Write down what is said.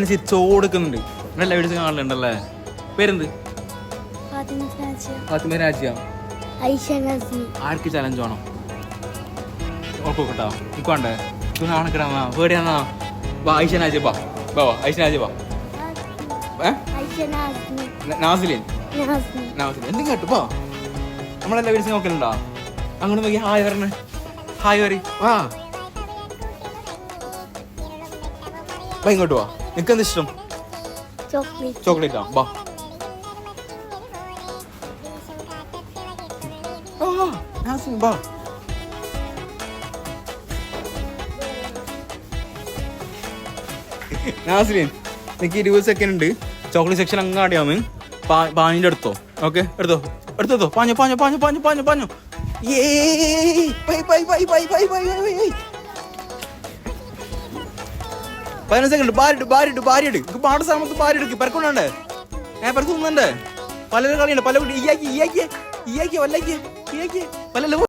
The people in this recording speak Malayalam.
ചിരിച്ചോ കൊടുക്കുന്നുണ്ട്. എല്ലാ വീഡിയോസ് കാണലുണ്ടല്ലേ? പേരെന്ത്? ഫാത്തിമ രാജിയ. ആർക്ക് ചലഞ്ച് വേണം? ഓർക്കോട്ടാ എനിക്ക് വേണ്ടേ? നാണക്കിടാ പേടിയാന്നാ. വാ ഐഷ നാജിയ ബാ. ബാ ഐഷ നാജിയ ബാ. നാസിലിൻ എന്തും കേട്ടു പോ. നമ്മളെല്ലാ വീഡിയോസ് നോക്കലുണ്ടോ? അങ്ങോട്ട് നോക്കി ഹായ് പറഞ്ഞേ. ഹായ് വരി വാ. വാ ഇങ്ങോട്ട് വാ. നിനക്ക് എന്താ ഇഷ്ടം? ചോക്ലേറ്റാ. ബാ ബാ. നാസിലിൻ എനിക്ക് 20 സെക്കൻഡ് ഉണ്ട്. Chocolate section അങ്ങാടിയാന്ന്. പാനിന്റെ എടുത്തോ. ഓക്കെ എടുത്തോ. പാഞ്ഞോ 15 സെക്കൻഡ്. ഭാര്യ പാട സമയത്ത് ഭാര്യ എടുക്ക്. പെരക്കൊണ്ടേ പെരക്ക് തിന്നണ്ടേ? പല കളിയുണ്ട്. പല ഇയാക്കി വല്ലക്ക് പല